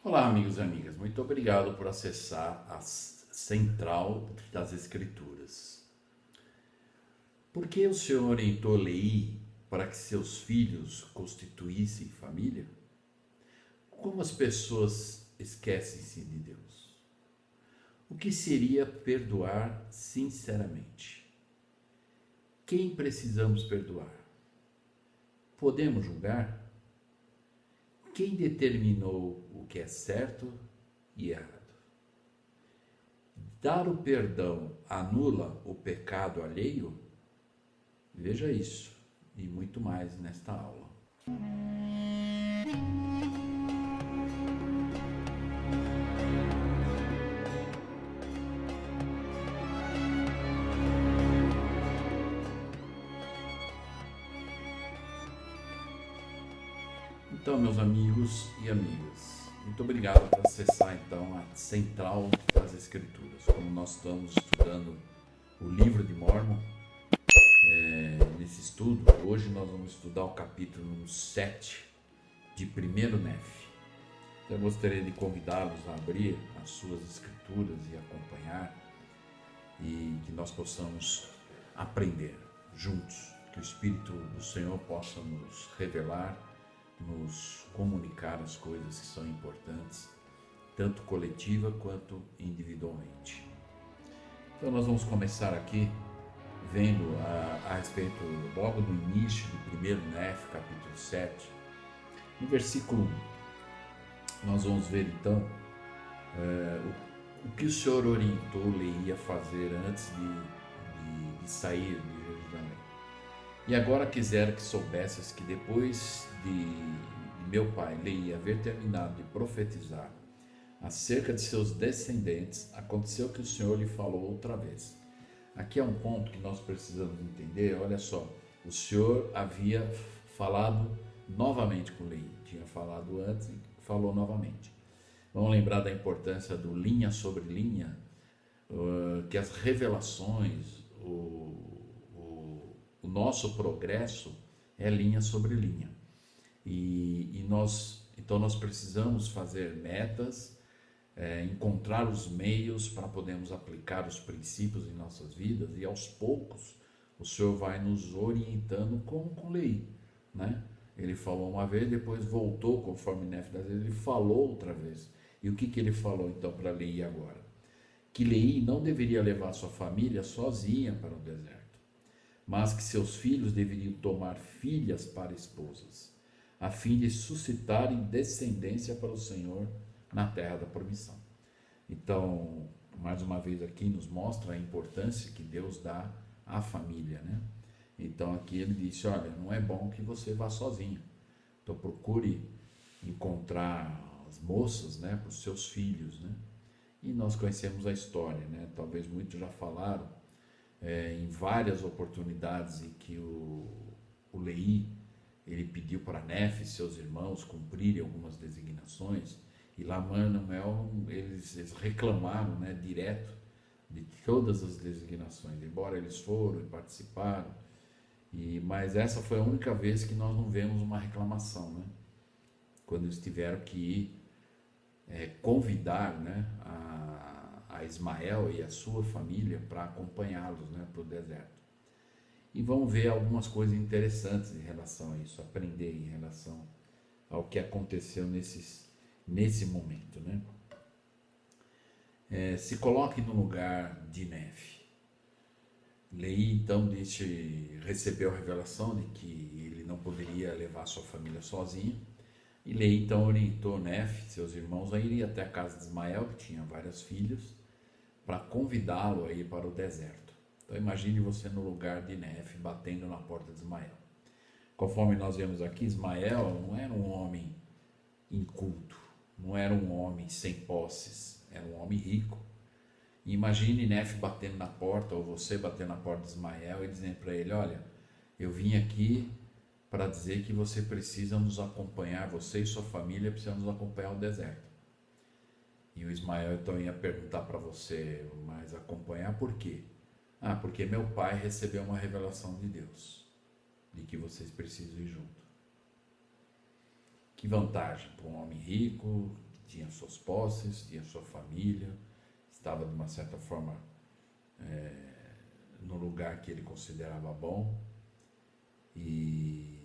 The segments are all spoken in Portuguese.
Olá, amigos e amigas. Muito obrigado por acessar a Central das Escrituras. Por que o Senhor orientou Leí para que seus filhos constituíssem família? Como as pessoas esquecem-se de Deus? O que seria perdoar sinceramente? Quem precisamos perdoar? Podemos julgar? Quem determinou o que é certo e errado? Dar o perdão anula o pecado alheio? Veja isso e muito mais nesta aula. Então, meus amigos e amigas, muito obrigado por acessar então a Central das Escrituras. Como nós estamos estudando o livro de Mórmon, nesse estudo, hoje nós vamos estudar o capítulo 7 de 1º Nef. Então, eu gostaria de convidá-los a abrir as suas escrituras e acompanhar, e que nós possamos aprender juntos, que o Espírito do Senhor possa nos revelar, nos comunicar as coisas que são importantes, tanto coletiva quanto individualmente. Então nós vamos começar aqui vendo a respeito, logo do início do 1º Nef, capítulo 7, no versículo 1, nós vamos ver então o que o Senhor orientou Leí a fazer antes de sair de Jerusalém. E agora quisera que soubesses que depois de meu pai Leí haver terminado de profetizar acerca de seus descendentes, aconteceu que o Senhor lhe falou outra vez. Aqui é um ponto que nós precisamos entender. Olha só, o Senhor havia falado novamente com Leí, tinha falado antes e falou novamente. Vamos lembrar da importância do linha sobre linha, que as revelações, o nosso progresso é linha sobre linha. Então nós precisamos fazer metas, encontrar os meios para podermos aplicar os princípios em nossas vidas, e aos poucos o Senhor vai nos orientando, como com Leí, né? Ele falou uma vez, depois voltou, conforme Nef das vezes, ele falou outra vez. E o que ele falou então para Leí agora? Que Leí não deveria levar sua família sozinha para o deserto, mas que seus filhos deveriam tomar filhas para esposas, a fim de suscitarem descendência para o Senhor na terra da promissão. Então, mais uma vez aqui nos mostra a importância que Deus dá à família, né? Então aqui ele disse, olha, não é bom que você vá sozinho, então procure encontrar as moças, né, para os seus filhos, né? E nós conhecemos a história, né? Talvez muitos já falaram em várias oportunidades em que o Leí, ele pediu para Nef e seus irmãos cumprirem algumas designações, e lá Manuel, eles reclamaram, né, direto de todas as designações, embora eles foram e participaram, mas essa foi a única vez que nós não vemos uma reclamação, né? Quando eles tiveram que ir convidar, né, a Ismael e a sua família para acompanhá-los, né, para o deserto. E vamos ver algumas coisas interessantes em relação a isso, aprender em relação ao que aconteceu nesse momento, né? Se coloque no lugar de Nef. Leí então recebeu a revelação de que ele não poderia levar sua família sozinho, e Leí então orientou Nef, seus irmãos, a irem até a casa de Ismael, que tinha vários filhos, para convidá-lo a ir para o deserto. Então imagine você no lugar de Nef, batendo na porta de Ismael. Conforme nós vemos aqui, Ismael não era um homem inculto, não era um homem sem posses, era um homem rico. E imagine Nef batendo na porta, ou você batendo na porta de Ismael e dizendo para ele, olha, eu vim aqui para dizer que você precisa nos acompanhar, você e sua família precisam nos acompanhar ao deserto. E o Ismael então ia perguntar para você, mas acompanhar por quê? Ah, porque meu pai recebeu uma revelação de Deus, de que vocês precisam ir junto. Que vantagem para um homem rico, tinha suas posses, tinha sua família, estava de uma certa forma no lugar que ele considerava bom, e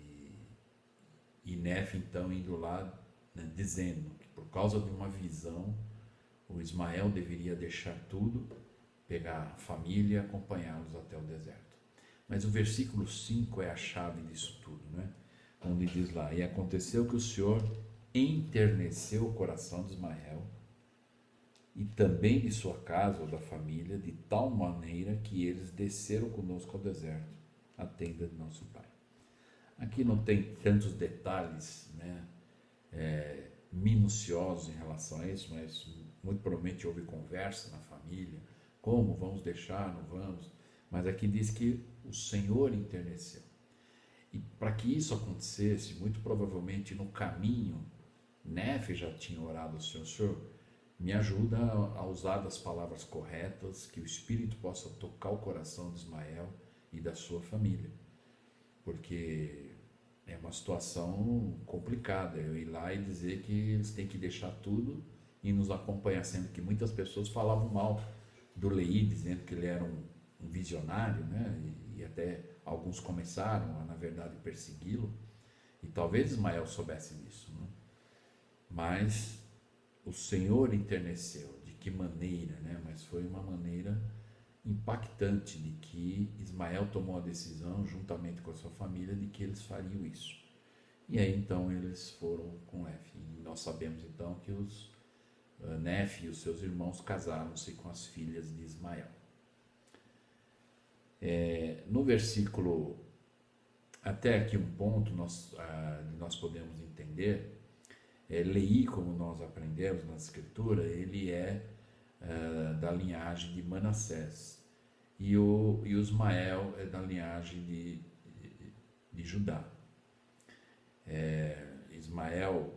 Nefe então indo lá, né, dizendo que por causa de uma visão o Ismael deveria deixar tudo, pegar a família e acompanhá-los até o deserto. Mas o versículo 5 é a chave disso tudo, né? Onde diz lá: e aconteceu que o Senhor enterneceu o coração de Ismael e também de sua casa ou da família, de tal maneira que eles desceram conosco ao deserto, à tenda de nosso pai. Aqui não tem tantos detalhes, né, minuciosos em relação a isso, mas muito provavelmente houve conversa na família, como vamos deixar, não vamos, mas aqui diz que o Senhor enterneceu. E para que isso acontecesse, muito provavelmente no caminho, Nefe já tinha orado ao Senhor: Senhor, me ajuda a usar das palavras corretas, que o Espírito possa tocar o coração de Ismael e da sua família, porque é uma situação complicada eu ir lá e dizer que eles têm que deixar tudo e nos acompanhar, sendo que muitas pessoas falavam mal do Leí, dizendo que ele era um visionário, né? E até alguns começaram a, na verdade, persegui-lo, e talvez Ismael soubesse disso, né? Mas o Senhor enterneceu. De que maneira, né? Mas foi uma maneira impactante de que Ismael tomou a decisão, juntamente com a sua família, de que eles fariam isso. E aí então eles foram com Nefe. E nós sabemos então que os Nefe e os seus irmãos casaram-se com as filhas de Ismael. No versículo, até aqui um ponto nós podemos entender, Leí, como nós aprendemos na escritura, ele é da linhagem de Manassés, e o Ismael é da linhagem de Judá. Ismael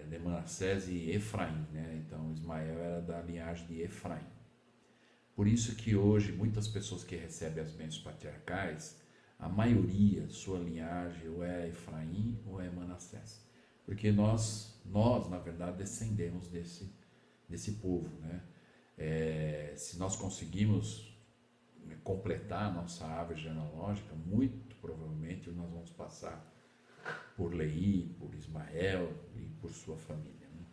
de Manassés e Efraim, né? Então Ismael era da linhagem de Efraim. Por isso que hoje muitas pessoas que recebem as bênçãos patriarcais, a maioria, sua linhagem ou é Efraim ou é Manassés, porque nós na verdade descendemos desse povo, né? Se nós conseguimos completar a nossa árvore genealógica, muito provavelmente nós vamos passar por Leí, por Ismael e por sua família, né?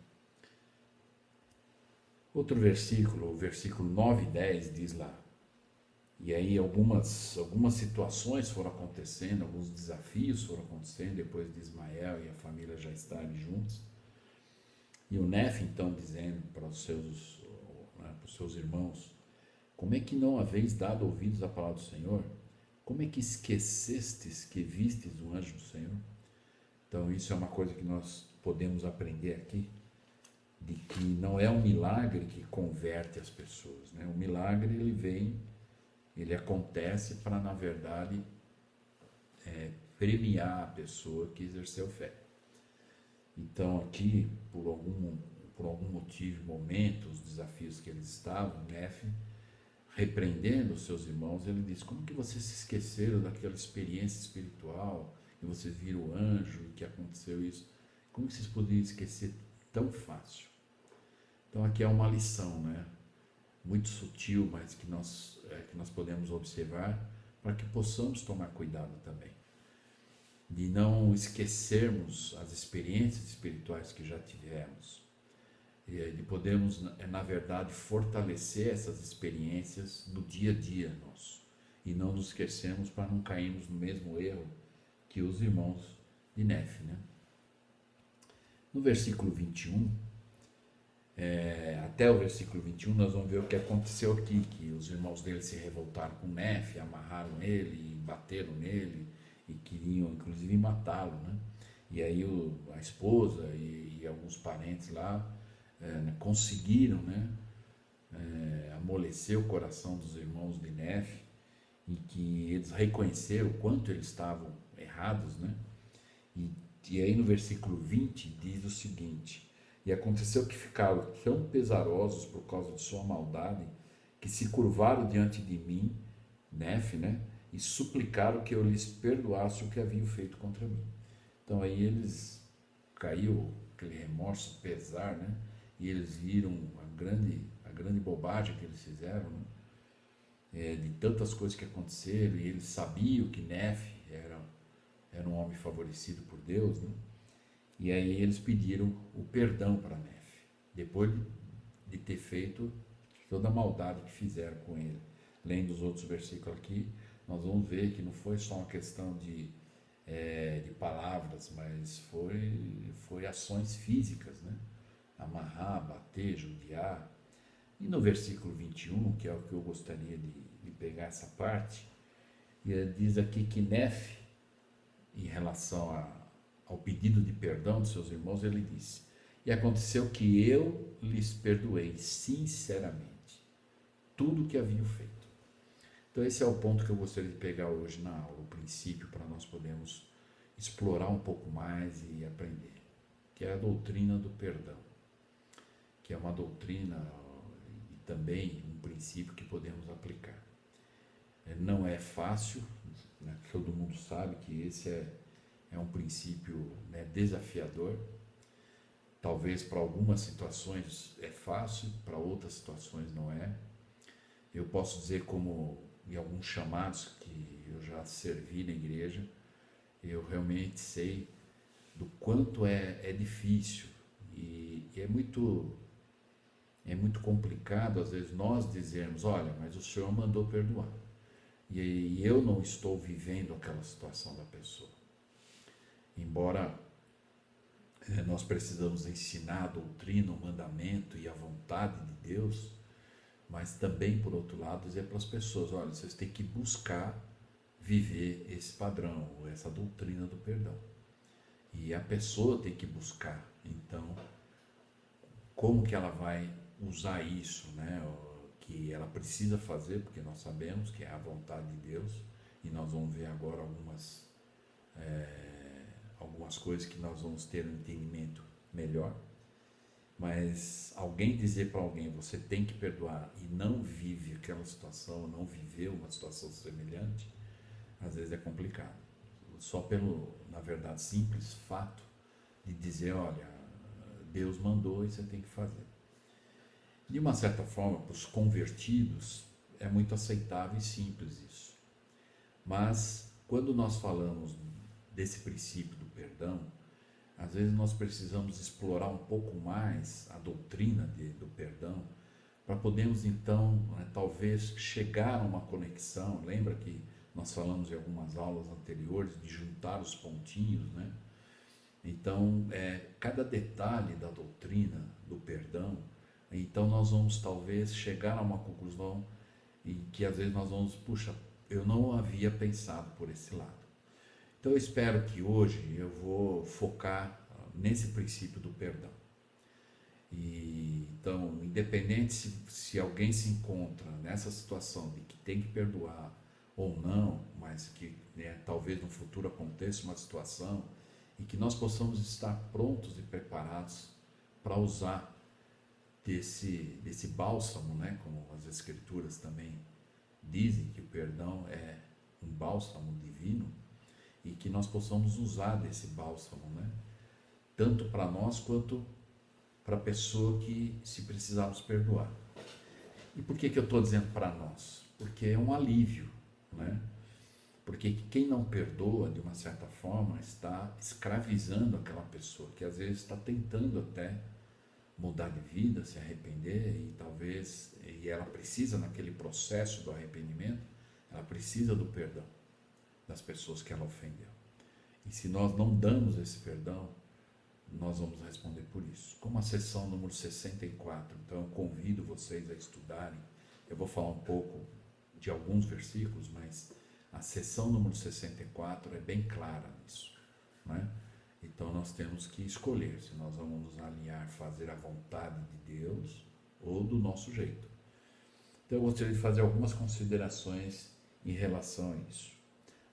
Outro versículo, o versículo 9 e 10 diz lá, e aí algumas situações foram acontecendo, alguns desafios foram acontecendo depois de Ismael e a família já estarem juntos, e o Nefe então dizendo para os seus irmãos: como é que não haveis dado ouvidos à palavra do Senhor? Como é que esquecestes que vistes o anjo do Senhor? Então isso é uma coisa que nós podemos aprender aqui, de que não é um milagre que converte as pessoas, né? O milagre ele acontece para, na verdade, premiar a pessoa que exerceu fé. Então aqui, por algum motivo, momento, os desafios que eles estavam, Nefe, repreendendo os seus irmãos, ele diz: como que vocês se esqueceram daquela experiência espiritual, que vocês viram o anjo, que aconteceu isso? Como que vocês poderiam esquecer tão fácil? Então aqui é uma lição, né? Muito sutil, mas que nós podemos observar para que possamos tomar cuidado também, de não esquecermos as experiências espirituais que já tivemos, de podermos, na verdade, fortalecer essas experiências no dia a dia nosso, e não nos esquecermos para não cairmos no mesmo erro que os irmãos de Nefe, né? No versículo 21, até o versículo 21, nós vamos ver o que aconteceu aqui, que os irmãos dele se revoltaram com Nefe, amarraram ele, bateram nele, e queriam inclusive matá-lo, né? E aí a esposa e alguns parentes lá conseguiram, né, amolecer o coração dos irmãos de Nefe, e que eles reconheceram o quanto eles estavam errados, né? E aí no versículo 20 diz o seguinte: e aconteceu que ficaram tão pesarosos por causa de sua maldade, que se curvaram diante de mim, Nefe, né, e suplicaram que eu lhes perdoasse o que haviam feito contra mim. Então aí caiu aquele remorso, pesar, né, e eles viram a grande bobagem que eles fizeram, né? De tantas coisas que aconteceram, e eles sabiam que Nefe era um homem favorecido por Deus, né? E aí eles pediram o perdão para Nefe, depois de ter feito toda a maldade que fizeram com ele. Lendo os outros versículos aqui, nós vamos ver que não foi só uma questão de palavras, mas foi ações físicas, né? Amarrar, bater, judiar. E no versículo 21, que é o que eu gostaria de pegar essa parte, diz aqui que Nefe, em relação ao pedido de perdão de seus irmãos, ele disse: e aconteceu que eu lhes perdoei sinceramente tudo o que haviam feito. Então esse é o ponto que eu gostaria de pegar hoje na aula, o princípio, para nós podermos explorar um pouco mais e aprender, que é a doutrina do perdão, que é uma doutrina e também um princípio que podemos aplicar. Não é fácil, né? Todo mundo sabe que esse é um princípio, né, desafiador. Talvez para algumas situações é fácil, para outras situações não é. Eu posso dizer, como em alguns chamados que eu já servi na igreja, eu realmente sei do quanto é difícil e é muito complicado às vezes nós dizermos: olha, mas o Senhor mandou perdoar e eu não estou vivendo aquela situação da pessoa. Embora nós precisamos ensinar a doutrina, o mandamento e a vontade de Deus, mas também, por outro lado, dizer para as pessoas: olha, vocês têm que buscar viver esse padrão, essa doutrina do perdão. E a pessoa tem que buscar. Então, como que ela vai usar isso, né? Que ela precisa fazer, porque nós sabemos que é a vontade de Deus, e nós vamos ver agora algumas coisas que nós vamos ter um entendimento melhor. Mas alguém dizer para alguém: você tem que perdoar, e não vive aquela situação, não viveu uma situação semelhante, às vezes é complicado. Só pelo, na verdade, simples fato de dizer: olha, Deus mandou e você tem que fazer. De uma certa forma, para os convertidos, é muito aceitável e simples isso. Mas, quando nós falamos desse princípio do perdão, às vezes nós precisamos explorar um pouco mais a doutrina do perdão, para podermos então, talvez, chegar a uma conexão. Lembra que nós falamos em algumas aulas anteriores de juntar os pontinhos, né? Então, cada detalhe da doutrina do perdão, então nós vamos talvez chegar a uma conclusão em que às vezes nós vamos: puxa, eu não havia pensado por esse lado. Então eu espero que hoje eu vou focar nesse princípio do perdão. E então, independente se alguém se encontra nessa situação de que tem que perdoar ou não, mas que, né, talvez no futuro aconteça uma situação e que nós possamos estar prontos e preparados para usar desse bálsamo, né, como as escrituras também dizem que o perdão é um bálsamo divino, e que nós possamos usar desse bálsamo, né, tanto para nós quanto para a pessoa que, se precisarmos, perdoar. E por que eu estou dizendo para nós? Porque é um alívio, né? Porque quem não perdoa, de uma certa forma, está escravizando aquela pessoa, que às vezes está tentando até mudar de vida, se arrepender, e talvez, e ela precisa, naquele processo do arrependimento, ela precisa do perdão das pessoas que ela ofendeu. E se nós não damos esse perdão, nós vamos responder por isso. Como a sessão número 64, então eu convido vocês a estudarem. Eu vou falar um pouco de alguns versículos, mas a sessão número 64 é bem clara nisso, né? Então nós temos que escolher se nós vamos nos alinhar, fazer a vontade de Deus ou do nosso jeito. Então eu gostaria de fazer algumas considerações em relação a isso.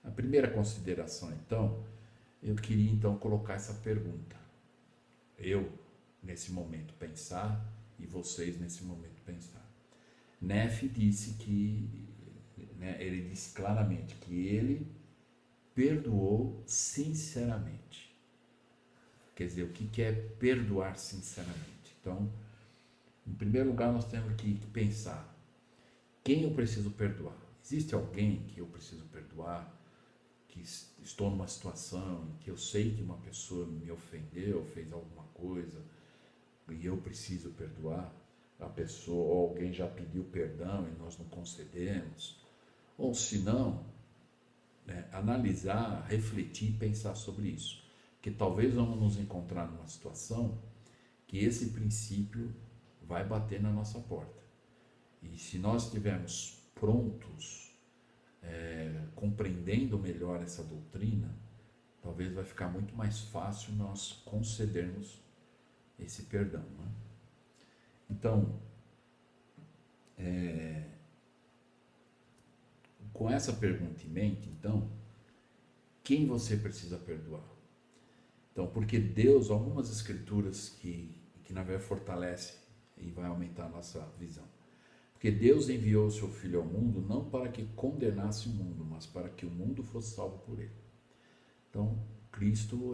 A primeira consideração, então, eu queria então colocar essa pergunta. Eu, nesse momento, pensar, e vocês, nesse momento, pensar. Nefe disse que, né, ele disse claramente que ele perdoou sinceramente. Quer dizer, o que é perdoar sinceramente? Então, Em primeiro lugar, nós temos que pensar: quem eu preciso perdoar? Existe alguém que eu preciso perdoar? Que estou numa situação em que eu sei que uma pessoa me ofendeu, fez alguma coisa, e eu preciso perdoar a pessoa, ou alguém já pediu perdão e nós não concedemos, ou se não, né, analisar, refletir e pensar sobre isso, que talvez vamos nos encontrar numa situação que esse princípio vai bater na nossa porta, e se nós estivermos prontos, compreendendo melhor essa doutrina, talvez vai ficar muito mais fácil nós concedermos esse perdão, né? Então, com essa pergunta em mente, então, quem você precisa perdoar? Então, porque Deus, algumas escrituras que na verdade fortalece e vai aumentar a nossa visão. Porque Deus enviou o seu Filho ao mundo não para que condenasse o mundo, mas para que o mundo fosse salvo por ele. Então, Cristo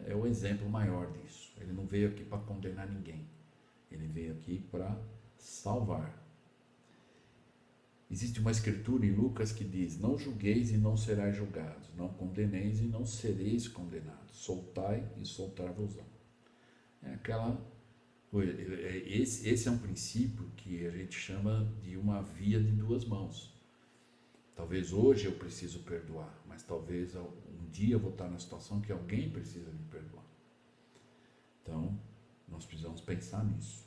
é o exemplo maior disso. Ele não veio aqui para condenar ninguém. Ele veio aqui para salvar. Existe uma escritura em Lucas que diz: não julgueis e não serais julgados, não condeneis e não sereis condenados, soltai e soltar-vos-ão. Esse é um princípio que a gente chama de uma via de duas mãos. Talvez hoje eu preciso perdoar, mas talvez um dia eu vou estar na situação que alguém precisa me perdoar. Então, nós precisamos pensar nisso.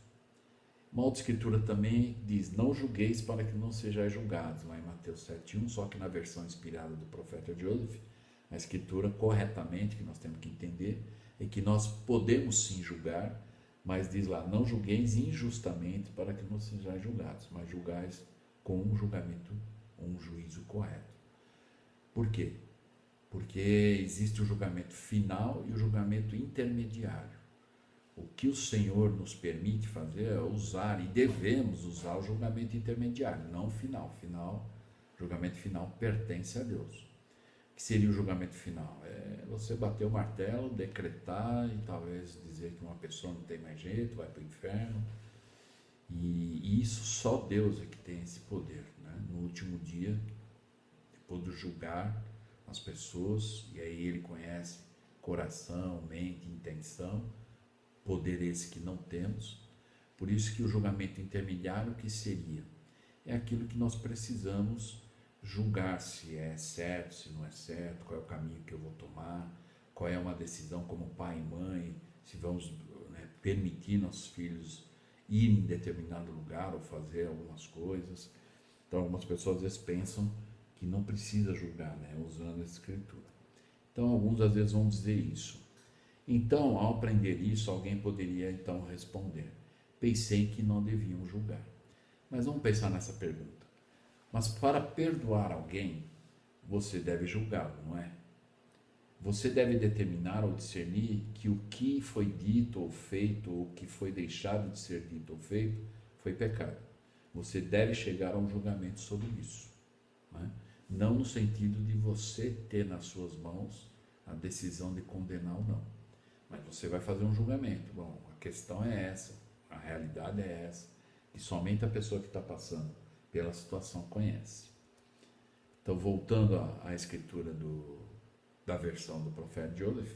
Uma outra escritura também diz: não julgueis para que não sejais julgados, lá em Mateus 7:1, só que na versão inspirada do profeta Joseph, a escritura corretamente, que nós temos que entender, é que nós podemos sim julgar, mas diz lá: não julgueis injustamente para que não sejais julgados, mas julgais com um julgamento, um juízo correto. Por quê? Porque existe o julgamento final e o julgamento intermediário. O que o Senhor nos permite fazer é usar, e devemos usar, o julgamento intermediário, não o final. O julgamento final pertence a Deus. O que seria o julgamento final? É você bater o martelo, decretar e talvez dizer que uma pessoa não tem mais jeito, vai para o inferno. E isso só Deus é que tem esse poder, né? No último dia, depois de julgar as pessoas, e aí Ele conhece coração, mente, intenção, poder esse que não temos. Por isso que o julgamento intermediário, que seria? É aquilo que nós precisamos julgar, se é certo, se não é certo, qual é o caminho que eu vou tomar, qual é uma decisão como pai e mãe, se vamos, né, permitir nossos filhos ir em determinado lugar ou fazer algumas coisas. Então, algumas pessoas às vezes pensam que não precisa julgar, né, usando essa escritura. Então, alguns às vezes vão dizer isso. Então, ao aprender isso, alguém poderia então responder: pensei que não deviam julgar. Mas vamos pensar nessa pergunta. Mas para perdoar alguém, você deve julgá-lo, não é? Você deve determinar ou discernir que o que foi dito ou feito, ou o que foi deixado de ser dito ou feito, foi pecado. Você deve chegar a um julgamento sobre isso, não é? Não no sentido de você ter nas suas mãos a decisão de condenar ou não, mas você vai fazer um julgamento. Bom, a questão é essa, a realidade é essa, e somente a pessoa que está passando pela situação conhece. Então, voltando à escritura da versão do profeta Joseph: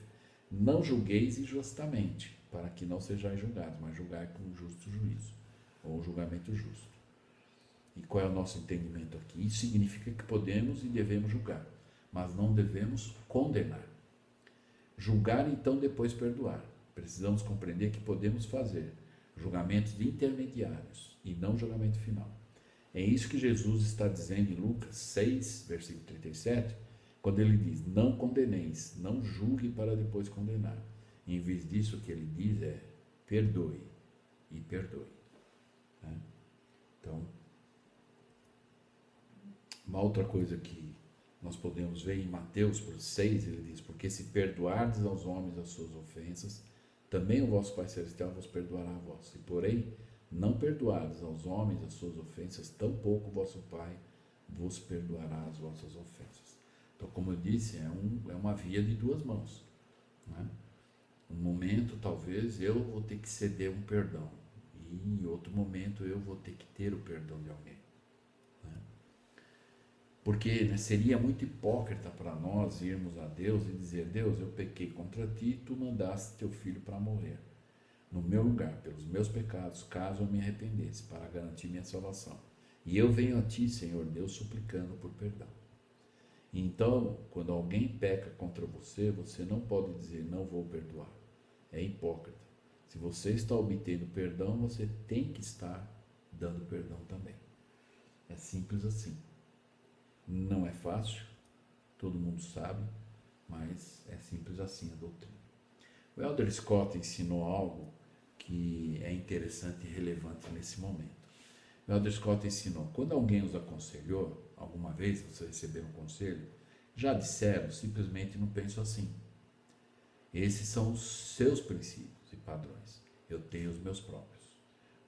não julgueis injustamente, para que não sejais julgados, mas julgai com um justo juízo, ou um julgamento justo. E qual é o nosso entendimento aqui? Isso significa que podemos e devemos julgar, mas não devemos condenar. Julgar, então, depois perdoar. Precisamos compreender que podemos fazer julgamentos intermediários e não julgamento final. É isso que Jesus está dizendo em Lucas 6, versículo 37, quando ele diz: não condeneis, não julgue para depois condenar. E, em vez disso, o que ele diz é: perdoe e perdoe. Né? Então, uma outra coisa que nós podemos ver em Mateus 6, ele diz: porque se perdoardes aos homens as suas ofensas, também o vosso Pai Celestial vos perdoará a vós. Se, porém, não perdoardes aos homens as suas ofensas, tampouco o vosso Pai vos perdoará as vossas ofensas. Então, como eu disse, é uma via de duas mãos, né? Um momento, talvez, eu vou ter que ceder um perdão, e em outro momento eu vou ter que ter o perdão de alguém. Né? Porque, né, seria muito hipócrita para nós irmos a Deus e dizer: Deus, eu pequei contra ti e tu mandaste teu filho para morrer no meu lugar, pelos meus pecados, caso eu me arrependesse, para garantir minha salvação. E eu venho a ti, Senhor Deus, suplicando por perdão. Então, quando alguém peca contra você, você não pode dizer: não vou perdoar. É hipócrita. Se você está obtendo perdão, você tem que estar dando perdão também. É simples assim. Não é fácil, todo mundo sabe, mas é simples assim a doutrina. O Elder Scott ensinou algo que é interessante e relevante nesse momento. O Elder Scott ensinou: quando alguém os aconselhou, alguma vez você recebeu um conselho, já disseram, simplesmente não penso assim. Esses são os seus princípios e padrões. Eu tenho os meus próprios.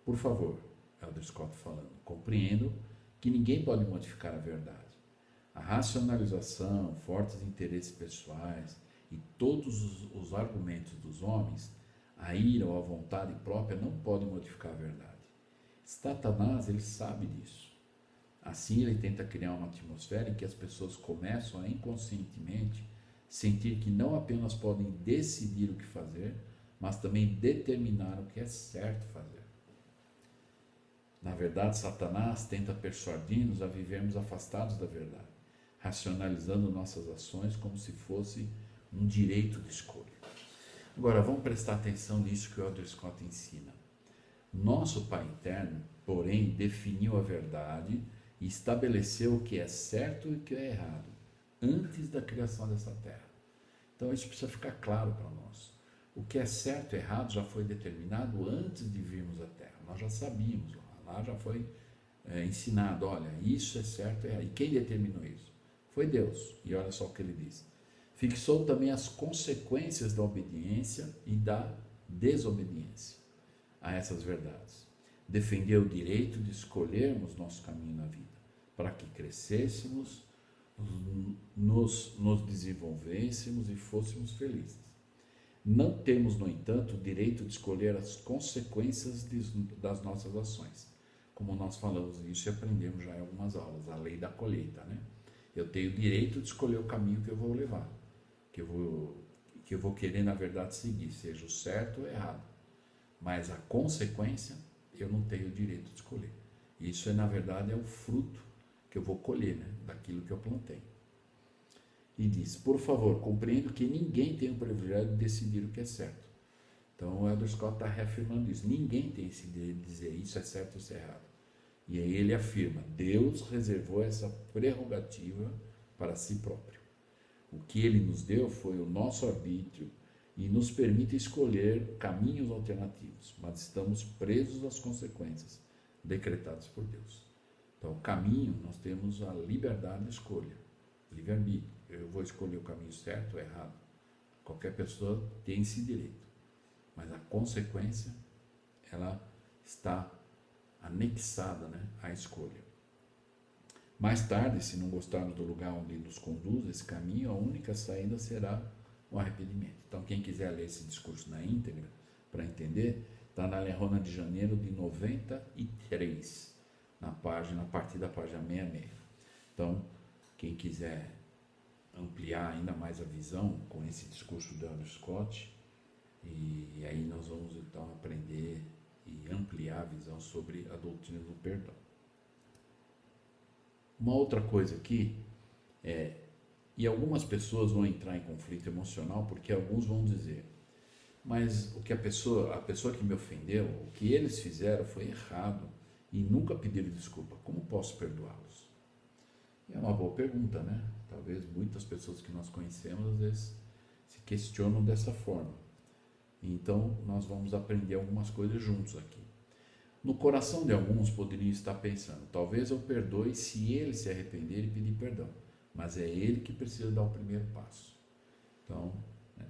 Por favor, Elder Scott falando, compreendo que ninguém pode modificar a verdade. A racionalização, fortes interesses pessoais e todos os argumentos dos homens, a ira ou a vontade própria não podem modificar a verdade. Satanás, ele sabe disso. Assim, ele tenta criar uma atmosfera em que as pessoas começam a inconscientemente sentir que não apenas podem decidir o que fazer, mas também determinar o que é certo fazer. Na verdade, Satanás tenta persuadir-nos a vivermos afastados da verdade, racionalizando nossas ações como se fosse um direito de escolha. Agora, vamos prestar atenção nisso que o Elder Scott ensina. Nosso Pai Eterno, porém, definiu a verdade e estabeleceu o que é certo e o que é errado, antes da criação dessa terra. Então isso precisa ficar claro para nós. O que é certo e errado já foi determinado antes de virmos à terra. Nós já sabíamos, lá já foi ensinado: olha, isso é certo e errado. E quem determinou isso? Foi Deus. E olha só o que ele diz: fixou também as consequências da obediência e da desobediência a essas verdades. Defendeu o direito de escolhermos nosso caminho na vida, para que crescêssemos, nos desenvolvêssemos e fôssemos felizes. Não temos, no entanto, o direito de escolher as consequências das nossas ações. Como nós falamos nisso e aprendemos já em algumas aulas, a lei da colheita, né? Eu tenho o direito de escolher o caminho que eu vou levar, que eu vou querer, na verdade, seguir, seja o certo ou errado. Mas a consequência, eu não tenho o direito de escolher. Isso, na verdade, é o fruto que eu vou colher, né, daquilo que eu plantei. E diz: por favor, compreendo que ninguém tem o privilégio de decidir o que é certo. Então o Elder Scott está reafirmando isso. Ninguém tem esse direito de dizer isso é certo ou isso é errado. E aí ele afirma: Deus reservou essa prerrogativa para si próprio. O que ele nos deu foi o nosso arbítrio e nos permite escolher caminhos alternativos, mas estamos presos às consequências decretadas por Deus. Então, o caminho, nós temos a liberdade de escolha, livre-arbítrio. Eu vou escolher o caminho certo ou errado. Qualquer pessoa tem esse direito, mas a consequência, ela está anexada, né, à escolha. Mais tarde, se não gostarmos do lugar onde nos conduz esse caminho, a única saída será o arrependimento. Então, quem quiser ler esse discurso na íntegra, para entender, está na Lerona de Janeiro de 93, a partir da página 66. Então, quem quiser ampliar ainda mais a visão com esse discurso do Elder Scott, e aí nós vamos então aprender e ampliar a visão sobre a doutrina do perdão. Uma outra coisa aqui e algumas pessoas vão entrar em conflito emocional, porque alguns vão dizer: mas o que a pessoa que me ofendeu, o que eles fizeram foi errado e nunca pediram desculpa, como posso perdoá-los? É uma boa pergunta, né? Talvez muitas pessoas que nós conhecemos às vezes se questionam dessa forma. Então nós vamos aprender algumas coisas juntos aqui. No coração de alguns poderiam estar pensando: talvez eu perdoe se ele se arrepender e pedir perdão, mas é ele que precisa dar o primeiro passo. Então,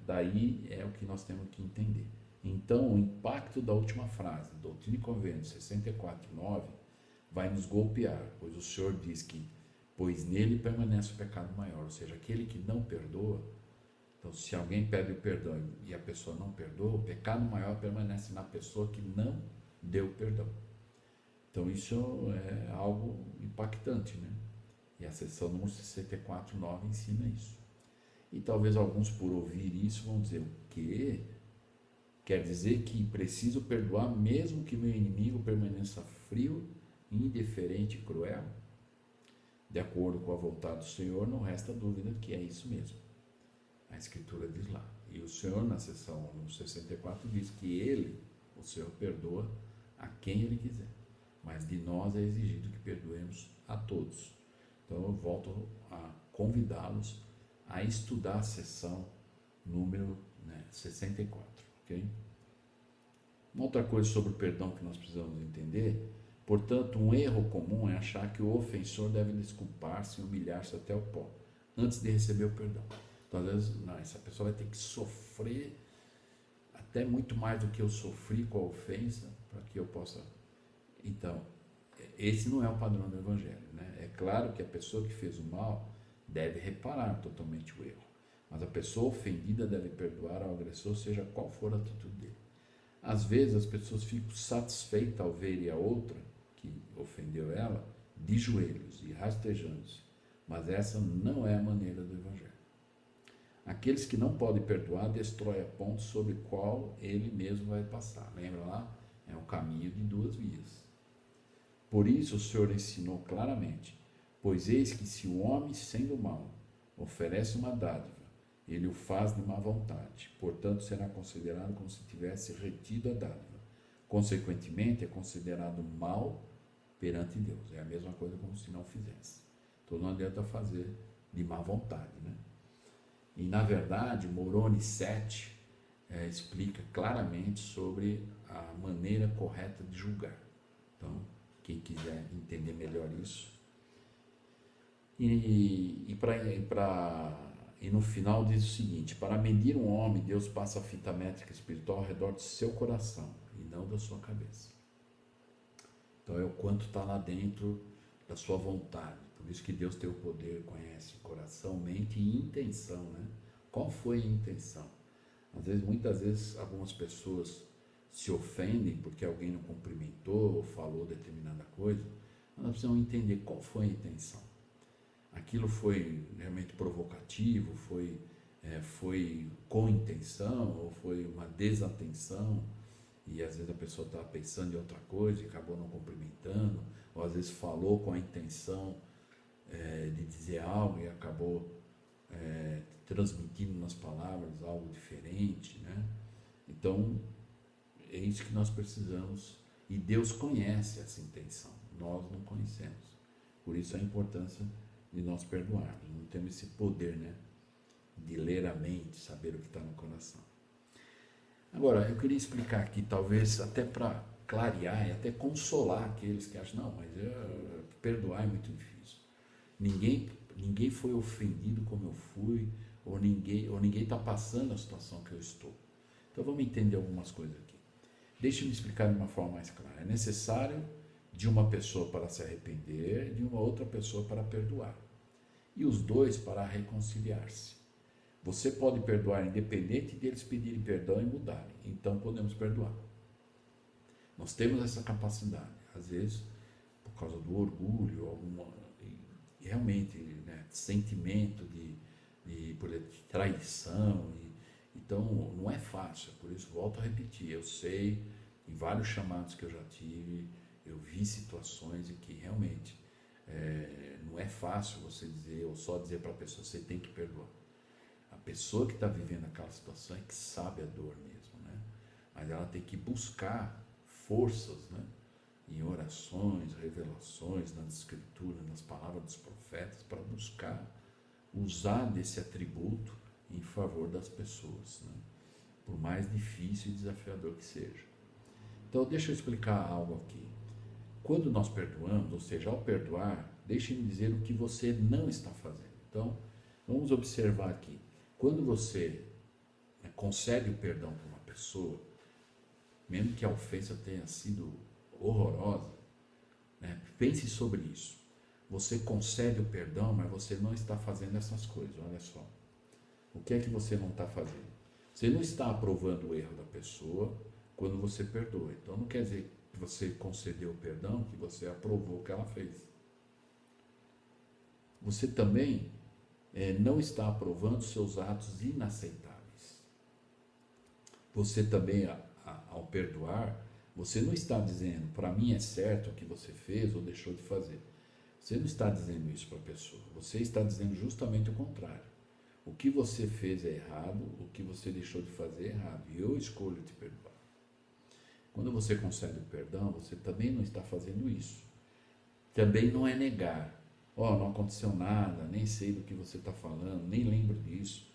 daí é o que nós temos que entender. Então, o impacto da última frase, Doutrina e Convênios 64:9, vai nos golpear, pois o Senhor diz que, pois nele permanece o pecado maior, ou seja, aquele que não perdoa. Então, se alguém pede o perdão e a pessoa não perdoa, o pecado maior permanece na pessoa que não deu perdão. Então isso é algo impactante, né? E a seção número 64.9 ensina isso. E talvez alguns, por ouvir isso, vão dizer: o quê? Quer dizer que preciso perdoar mesmo que meu inimigo permaneça frio, indiferente e cruel? De acordo com a vontade do Senhor, não resta dúvida que é isso mesmo. A Escritura diz lá. E o Senhor, na seção número 64, diz que Ele, o Senhor, perdoa a quem Ele quiser. Mas de nós é exigido que perdoemos a todos. Então eu volto a convidá-los a estudar a seção número 64, ok? Uma outra coisa sobre o perdão que nós precisamos entender: portanto, um erro comum é achar que o ofensor deve desculpar-se e humilhar-se até o pó, antes de receber o perdão. Então, às vezes, não, essa pessoa vai ter que sofrer até muito mais do que eu sofri com a ofensa, para que eu possa... Então, esse não é o padrão do Evangelho, né? É claro que a pessoa que fez o mal deve reparar totalmente o erro, mas a pessoa ofendida deve perdoar ao agressor, seja qual for a atitude dele. Às vezes as pessoas ficam satisfeitas ao verem a outra, que ofendeu ela, de joelhos e rastejando-se, mas essa não é a maneira do Evangelho. Aqueles que não podem perdoar destrói a ponte sobre a qual ele mesmo vai passar. Lembra lá? É um caminho de duas vias. Por isso o Senhor ensinou claramente: pois eis que se o homem, sendo mau, oferece uma dádiva, ele o faz de má vontade, portanto será considerado como se tivesse retido a dádiva. Consequentemente, é considerado mau perante Deus. É a mesma coisa como se não fizesse. Então não adianta fazer de má vontade, né? E na verdade, Moroni 7 explica claramente sobre a maneira correta de julgar. Então, quem quiser entender melhor isso. E no final diz o seguinte: para medir um homem, Deus passa a fita métrica espiritual ao redor de seu coração e não da sua cabeça. Então é o quanto está lá dentro da sua vontade. Por isso que Deus tem o poder, conhece coração, mente e intenção, né? Qual foi a intenção? Muitas vezes algumas pessoas se ofendem porque alguém não cumprimentou ou falou determinada coisa. Nós precisamos entender qual foi a intenção. Aquilo foi realmente provocativo, foi com intenção, ou foi uma desatenção, e às vezes a pessoa estava pensando em outra coisa e acabou não cumprimentando, ou às vezes falou com a intenção de dizer algo e acabou transmitindo nas palavras algo diferente, né? Então, é isso que nós precisamos, e Deus conhece essa intenção, nós não conhecemos. Por isso a importância de nós perdoarmos. Não temos esse poder, né, de ler a mente, saber o que está no coração. Agora, eu queria explicar aqui, talvez até para clarear e até consolar aqueles que acham: não, mas perdoar é muito difícil. Ninguém foi ofendido como eu fui, ou ninguém está passando a situação que eu estou. Então vamos entender algumas coisas aqui. Deixe-me explicar de uma forma mais clara. É necessário de uma pessoa para se arrepender, de uma outra pessoa para perdoar, e os dois para reconciliar-se. Você pode perdoar independente de eles pedirem perdão e mudarem, então podemos perdoar. Nós temos essa capacidade, às vezes por causa do orgulho, realmente, né, sentimento de traição, então não é fácil. Por isso volto a repetir, eu sei, em vários chamados que eu já tive, eu vi situações em que realmente não é fácil você dizer, ou só dizer para a pessoa: você tem que perdoar. A pessoa que está vivendo aquela situação é que sabe a dor mesmo, né? Mas ela tem que buscar forças, né, em orações, revelações, nas escrituras, nas palavras dos profetas, para buscar usar desse atributo em favor das pessoas, né? Por mais difícil e desafiador que seja. Então deixa eu explicar algo aqui. Quando nós perdoamos, ou seja, ao perdoar, deixe-me dizer o que você não está fazendo. Então, vamos observar aqui. Quando você concede o perdão para uma pessoa, mesmo que a ofensa tenha sido horrorosa, né, pense sobre isso. Você concede o perdão, mas você não está fazendo essas coisas, olha só. O que é que você não está fazendo? Você não está aprovando o erro da pessoa quando você perdoa. Então não quer dizer que você concedeu o perdão, que você aprovou o que ela fez. Você também não está aprovando seus atos inaceitáveis. Você também, ao perdoar, você não está dizendo, para mim é certo o que você fez ou deixou de fazer. Você não está dizendo isso para a pessoa. Você está dizendo justamente o contrário. O que você fez é errado, o que você deixou de fazer é errado. E eu escolho te perdoar. Quando você concede o perdão, você também não está fazendo isso. Também não é negar. Não aconteceu nada, nem sei do que você está falando, nem lembro disso.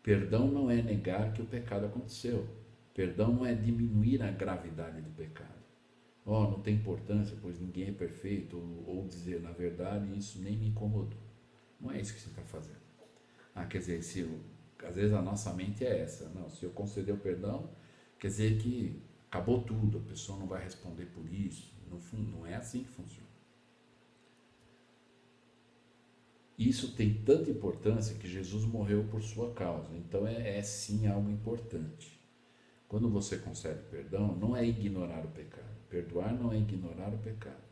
Perdão não é negar que o pecado aconteceu. Perdão não é diminuir a gravidade do pecado. Não tem importância, pois ninguém é perfeito. Ou dizer, na verdade, isso nem me incomodou. Não é isso que você está fazendo. Quer dizer, às vezes a nossa mente é essa. Não, se eu conceder o perdão, quer dizer que acabou tudo, a pessoa não vai responder por isso. No fundo, não é assim que funciona. Isso tem tanta importância que Jesus morreu por sua causa. Então é sim algo importante. Quando você concede perdão, não é ignorar o pecado. Perdoar não é ignorar o pecado.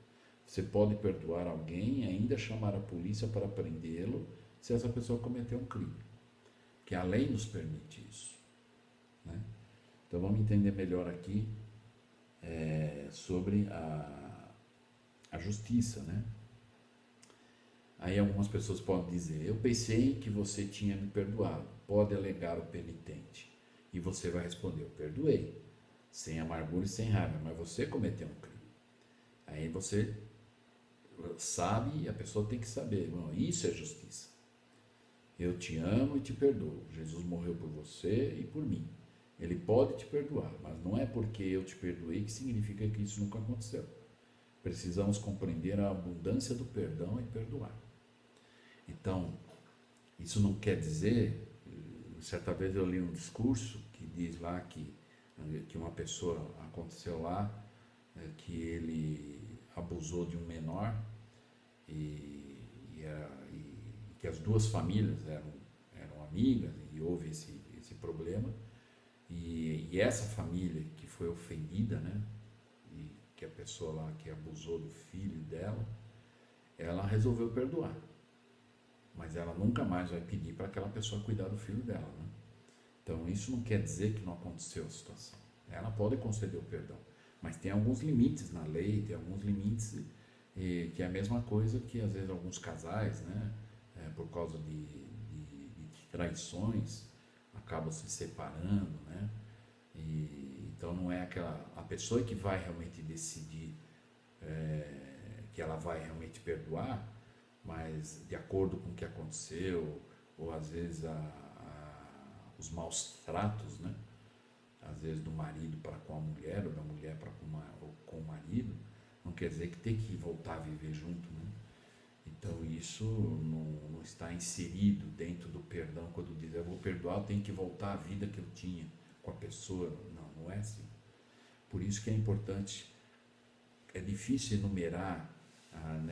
Você pode perdoar alguém e ainda chamar a polícia para prendê-lo se essa pessoa cometeu um crime. Que a lei nos permite isso. Né? Então vamos entender melhor aqui sobre a justiça, né? Aí algumas pessoas podem dizer, eu pensei que você tinha me perdoado, pode alegar o penitente. E você vai responder, eu perdoei, sem amargura e sem raiva, mas você cometeu um crime. Aí você sabe e a pessoa tem que saber, isso é justiça. Eu te amo e te perdoo, Jesus morreu por você e por mim. Ele pode te perdoar, mas não é porque eu te perdoei que significa que isso nunca aconteceu. Precisamos compreender a abundância do perdão e perdoar. Então, isso não quer dizer, certa vez eu li um discurso que diz lá que uma pessoa, aconteceu lá, que ele abusou de um menor e que as duas famílias eram amigas e houve esse problema. E essa família que foi ofendida, né, e que a pessoa lá que abusou do filho dela, ela resolveu perdoar. Mas ela nunca mais vai pedir para aquela pessoa cuidar do filho dela. Né? Então isso não quer dizer que não aconteceu a situação. Ela pode conceder o perdão, mas tem alguns limites na lei, tem alguns limites que é a mesma coisa que às vezes alguns casais, né, por causa de traições, acabam se separando, né? Então não é a pessoa que vai realmente decidir que ela vai realmente perdoar, mas de acordo com o que aconteceu, ou às vezes os maus tratos, né? Às vezes do marido para com a mulher, ou da mulher para com o marido, não quer dizer que tem que voltar a viver junto, né? Então isso não está inserido dentro do perdão, quando diz eu vou perdoar, eu tenho que voltar à vida que eu tinha com a pessoa. Não é assim. Por isso que é importante, é difícil enumerar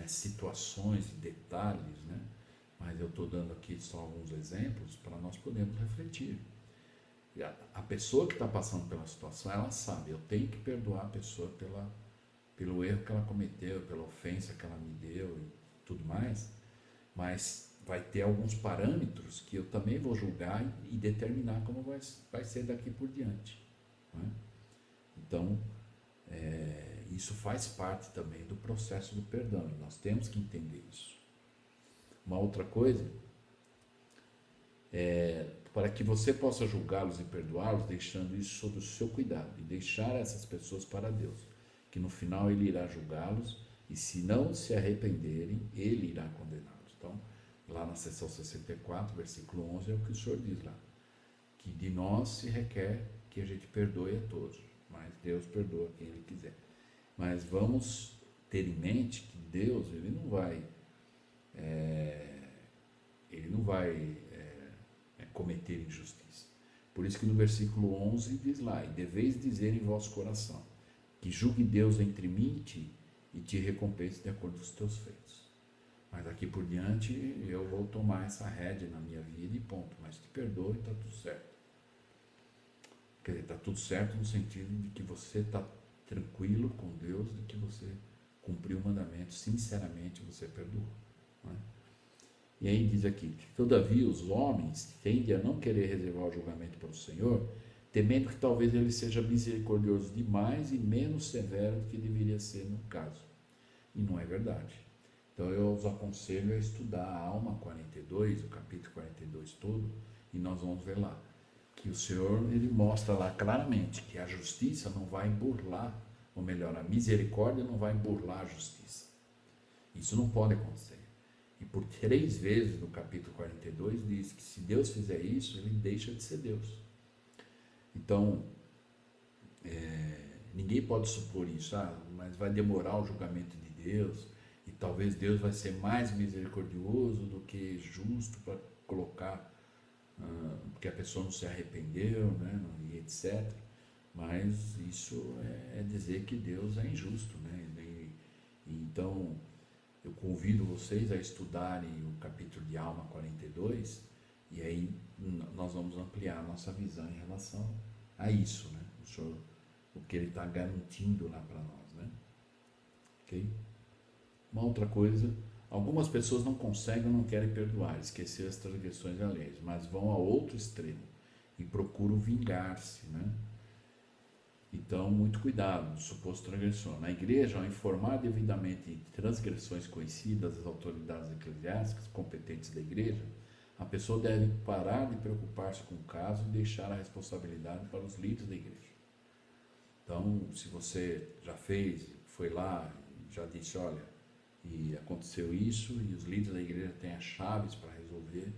situações e detalhes, né? Mas eu estou dando aqui só alguns exemplos para nós podermos refletir. A pessoa que está passando pela situação, ela sabe, eu tenho que perdoar a pessoa pelo erro que ela cometeu, pela ofensa que ela me deu e tudo mais, mas vai ter alguns parâmetros que eu também vou julgar e determinar como vai ser daqui por diante. Né? Então, isso faz parte também do processo do perdão, e nós temos que entender isso. Uma outra coisa para que você possa julgá-los e perdoá-los, deixando isso sob o seu cuidado e deixar essas pessoas para Deus, que no final Ele irá julgá-los e se não se arrependerem, Ele irá condená-los. Então, lá na seção 64, versículo 11, é o que o Senhor diz lá, que de nós se requer que a gente perdoe a todos, mas Deus perdoa quem Ele quiser. Mas vamos ter em mente que Deus, Ele não vai cometer injustiça. Por isso que no versículo 11 diz lá, e deveis dizer em vosso coração, que julgue Deus entre mim e te recompense de acordo com os teus feitos. Mas daqui por diante eu vou tomar essa rédea na minha vida e ponto. Mas te perdoe e está tudo certo. Quer dizer, está tudo certo no sentido de que você está tranquilo com Deus de que você cumpriu o mandamento, sinceramente você perdoou. Não é? E aí diz aqui, todavia os homens tendem a não querer reservar o julgamento para o Senhor, temendo que talvez ele seja misericordioso demais e menos severo do que deveria ser no caso. E não é verdade. Então eu os aconselho a estudar a Alma 42, o capítulo 42 todo, e nós vamos ver lá que o Senhor, ele mostra lá claramente que a justiça não vai burlar, ou melhor, a misericórdia não vai burlar a justiça. Isso não pode acontecer. E por 3 vezes no capítulo 42 diz que se Deus fizer isso, ele deixa de ser Deus. Então, ninguém pode supor isso, mas vai demorar o julgamento de Deus, e talvez Deus vai ser mais misericordioso do que justo para colocar, porque a pessoa não se arrependeu, né, e etc. Mas isso é dizer que Deus é injusto, né? Então, eu convido vocês a estudarem o capítulo de Alma 42, e aí nós vamos ampliar a nossa visão em relação a isso, né? O que ele está garantindo lá para nós, né? Ok? Uma outra coisa, algumas pessoas não conseguem ou não querem perdoar, esquecer as transgressões alheias, mas vão a outro extremo e procuram vingar-se, né? Então, muito cuidado, suposto transgressor. Na igreja, ao informar devidamente de transgressões conhecidas às autoridades eclesiásticas competentes da igreja, a pessoa deve parar de preocupar-se com o caso e deixar a responsabilidade para os líderes da igreja. Então, se você já fez, foi lá, já disse, olha, e aconteceu isso, e os líderes da igreja têm as chaves para resolver,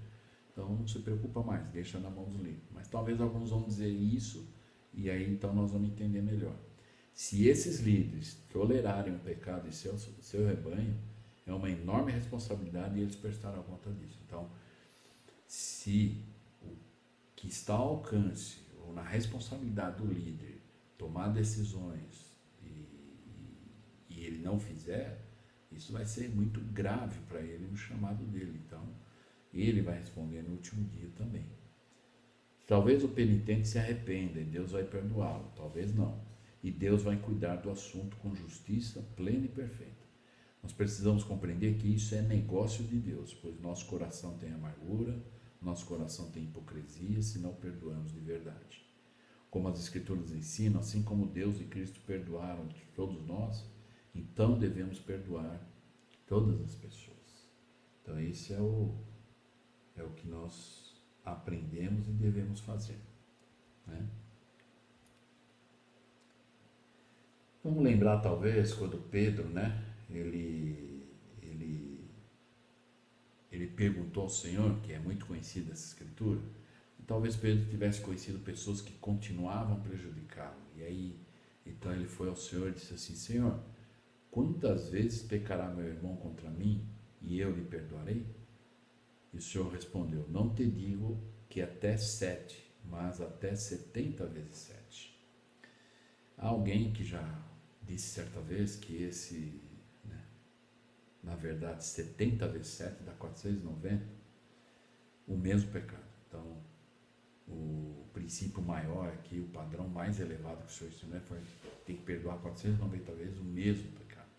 então não se preocupa mais, deixa na mão dos líderes. Mas talvez alguns vão dizer isso, e aí então nós vamos entender melhor. Se esses líderes tolerarem o pecado de seu rebanho, é uma enorme responsabilidade e eles prestarão conta disso. Então, se o que está ao alcance ou na responsabilidade do líder tomar decisões e ele não fizer, isso vai ser muito grave para ele no chamado dele. Então, ele vai responder no último dia também. Talvez o penitente se arrependa e Deus vai perdoá-lo, talvez não. E Deus vai cuidar do assunto com justiça plena e perfeita. Nós precisamos compreender que isso é negócio de Deus, pois nosso coração tem amargura, nosso coração tem hipocrisia, se não perdoamos de verdade. Como as Escrituras ensinam, assim como Deus e Cristo perdoaram todos nós, então devemos perdoar todas as pessoas. Então esse é o que nós aprendemos e devemos fazer, né? Vamos lembrar talvez quando Pedro, né, ele perguntou ao Senhor, que é muito conhecida essa escritura, e talvez Pedro tivesse conhecido pessoas que continuavam a prejudicá-lo, e aí então ele foi ao Senhor e disse assim: Senhor, quantas vezes pecará meu irmão contra mim e eu lhe perdoarei? E o Senhor respondeu: não te digo que até 7, mas até 70 vezes 7. Há alguém que já disse certa vez que esse, né, na verdade, 70 vezes 7 dá 490, o mesmo pecado. Então, o princípio maior aqui, o padrão mais elevado que o Senhor ensinou foi tem que perdoar 490 vezes o mesmo pecado.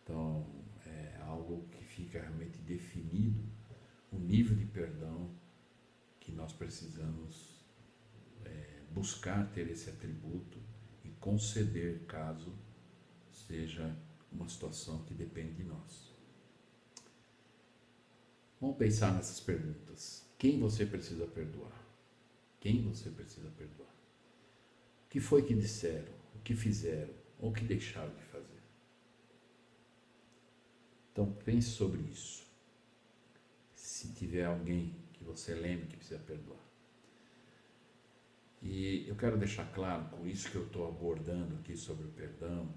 Então, é algo que fica realmente definido o nível de perdão que nós precisamos buscar ter esse atributo e conceder caso seja uma situação que depende de nós. Vamos pensar nessas perguntas. Quem você precisa perdoar? Quem você precisa perdoar? O que foi que disseram? O que fizeram? Ou o que deixaram de fazer? Então pense sobre isso. Se tiver alguém que você lembre que precisa perdoar. E eu quero deixar claro, com isso que eu estou abordando aqui sobre o perdão,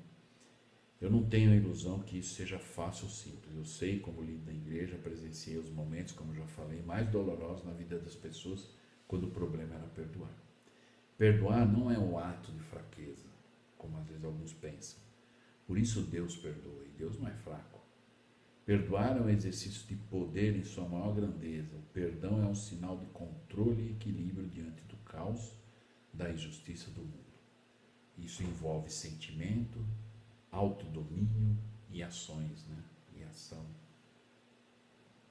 eu não tenho a ilusão que isso seja fácil ou simples. Eu sei, como líder da igreja, presenciei os momentos, como já falei, mais dolorosos na vida das pessoas, quando o problema era perdoar. Perdoar não é um ato de fraqueza, como às vezes alguns pensam. Por isso Deus perdoa, e Deus não é fraco. Perdoar é um exercício de poder em sua maior grandeza. O perdão é um sinal de controle e equilíbrio diante do caos, da injustiça do mundo. Isso envolve sentimento, autodomínio e ações, né? E ação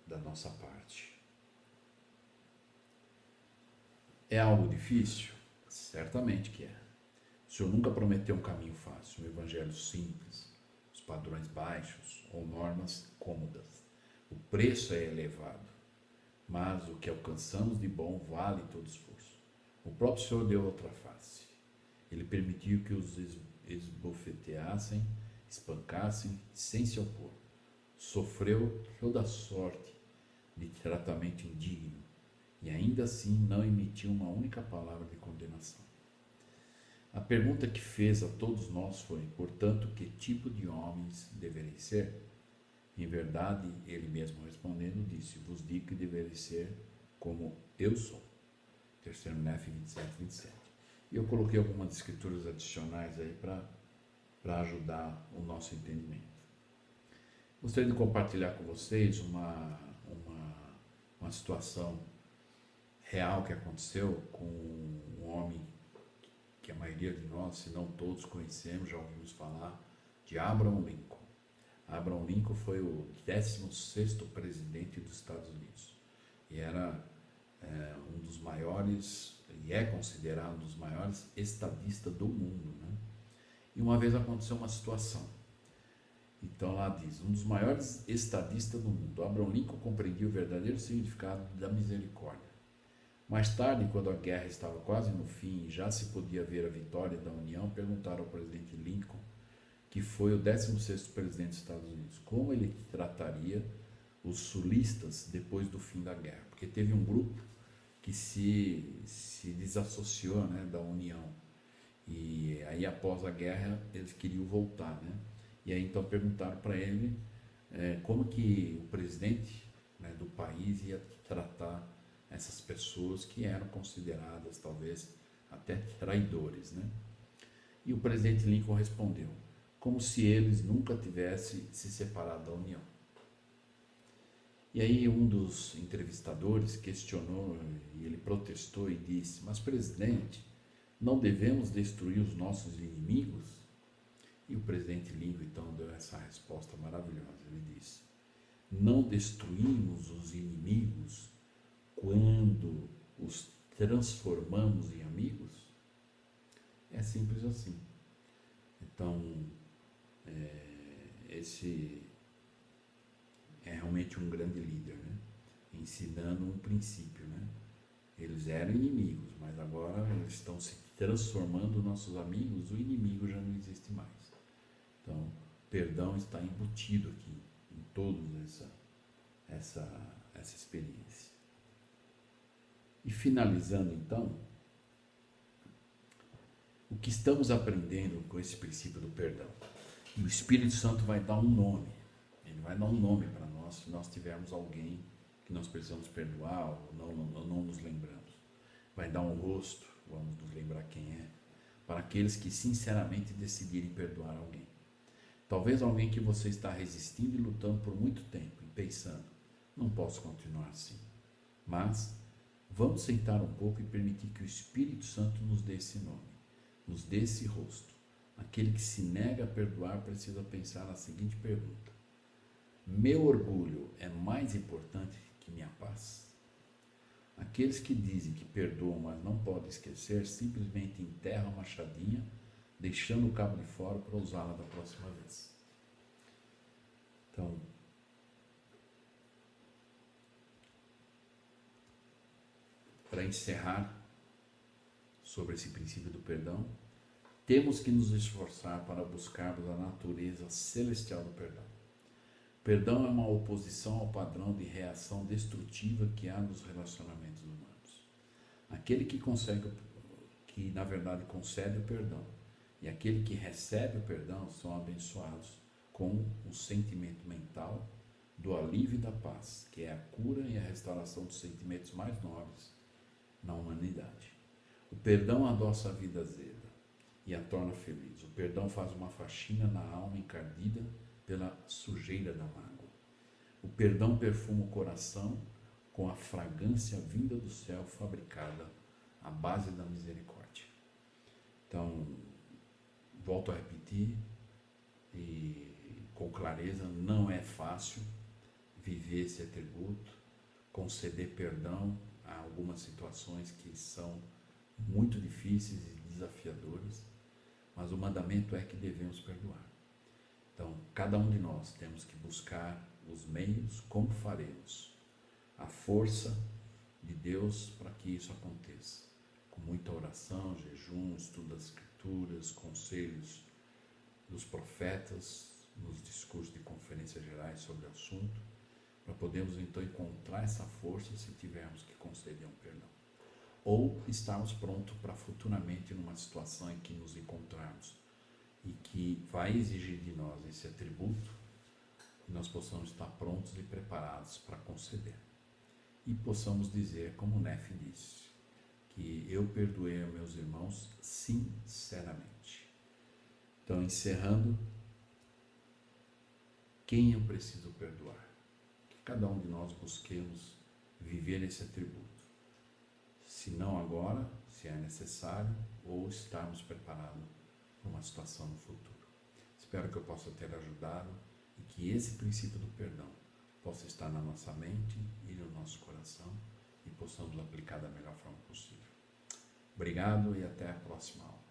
da nossa parte. É algo difícil? Certamente que é. O Senhor nunca prometeu um caminho fácil, um evangelho simples, os padrões baixos ou normas cômodas. O preço é elevado, mas o que alcançamos de bom vale todo esforço. O próprio Senhor deu outra face. Ele permitiu que os esbofeteassem, espancassem, sem se opor. Sofreu toda sorte de tratamento indigno e ainda assim não emitiu uma única palavra de condenação. A pergunta que fez a todos nós foi, portanto, que tipo de homens devereis ser? Em verdade, ele mesmo respondendo, disse, vos digo que devereis ser como eu sou. 3 Nef 27, 27. E eu coloquei algumas escrituras adicionais aí para ajudar o nosso entendimento. Gostaria de compartilhar com vocês uma situação real que aconteceu com um homem que a maioria de nós, se não todos, conhecemos, já ouvimos falar, de Abraham Lincoln. Abraham Lincoln foi o 16º presidente dos Estados Unidos e era um dos maiores, e é considerado um dos maiores estadistas do mundo, né? E uma vez aconteceu uma situação. Então lá diz, um dos maiores estadistas do mundo, Abraham Lincoln compreendia o verdadeiro significado da misericórdia. Mais tarde, quando a guerra estava quase no fim e já se podia ver a vitória da União, perguntaram ao presidente Lincoln, que foi o 16º presidente dos Estados Unidos, como ele trataria os sulistas depois do fim da guerra. Porque teve um grupo que se desassociou, né, da União. E aí, após a guerra, eles queriam voltar, né? E aí, então, perguntaram para ele como que o presidente, né, do país ia tratar essas pessoas que eram consideradas, talvez, até traidores, né? E o presidente Lincoln respondeu, como se eles nunca tivessem se separado da União. E aí um dos entrevistadores questionou e ele protestou e disse, mas presidente, não devemos destruir os nossos inimigos? E o presidente Lincoln então deu essa resposta maravilhosa. Ele disse, não destruímos os inimigos quando os transformamos em amigos? É simples assim. Então, esse é realmente um grande líder, né? Ensinando um princípio, né? Eles eram inimigos, mas agora eles estão se transformando nossos amigos, o inimigo já não existe mais. Então, perdão está embutido aqui, em todos essa experiência. E finalizando então, o que estamos aprendendo com esse princípio do perdão? E o Espírito Santo vai dar um nome, ele vai dar um nome para nós, se nós tivermos alguém que nós precisamos perdoar ou não nos lembramos. Vai dar um rosto, vamos nos lembrar quem é, para aqueles que sinceramente decidirem perdoar alguém. Talvez alguém que você está resistindo e lutando por muito tempo e pensando, não posso continuar assim. Mas vamos sentar um pouco e permitir que o Espírito Santo nos dê esse nome, nos dê esse rosto. Aquele que se nega a perdoar precisa pensar na seguinte pergunta: meu orgulho é mais importante que minha paz? Aqueles que dizem que perdoam, mas não podem esquecer, simplesmente enterram a machadinha, deixando o cabo de fora para usá-la da próxima vez. Então, para encerrar sobre esse princípio do perdão, temos que nos esforçar para buscarmos a natureza celestial do perdão. Perdão é uma oposição ao padrão de reação destrutiva que há nos relacionamentos humanos. Aquele que na verdade concede o perdão e aquele que recebe o perdão são abençoados com o sentimento mental do alívio e da paz, que é a cura e a restauração dos sentimentos mais nobres na humanidade. O perdão adoça a vida azeda e a torna feliz. O perdão faz uma faxina na alma encardida pela sujeira da mágoa. O perdão perfuma o coração com a fragrância vinda do céu, fabricada à base da misericórdia. Então, volto a repetir e com clareza, não é fácil viver esse atributo, conceder perdão a algumas situações que são muito difíceis e desafiadoras, mas o mandamento é que devemos perdoar. Então, cada um de nós temos que buscar os meios, como faremos, a força de Deus para que isso aconteça, com muita oração, jejum, estudo das Escrituras, conselhos dos profetas, nos discursos de conferências gerais sobre o assunto, para podermos então encontrar essa força se tivermos que conceder um perdão. Ou estarmos prontos para futuramente numa situação em que nos encontrarmos e que vai exigir de nós esse atributo, que nós possamos estar prontos e preparados para conceder. E possamos dizer, como Nefe disse, que eu perdoei aos meus irmãos sinceramente. Então, encerrando, quem eu preciso perdoar? Que cada um de nós busquemos viver esse atributo. Se não agora, se é necessário, ou estarmos preparados para uma situação no futuro. Espero que eu possa ter ajudado e que esse princípio do perdão possa estar na nossa mente e no nosso coração e possamos aplicar da melhor forma possível. Obrigado e até a próxima aula.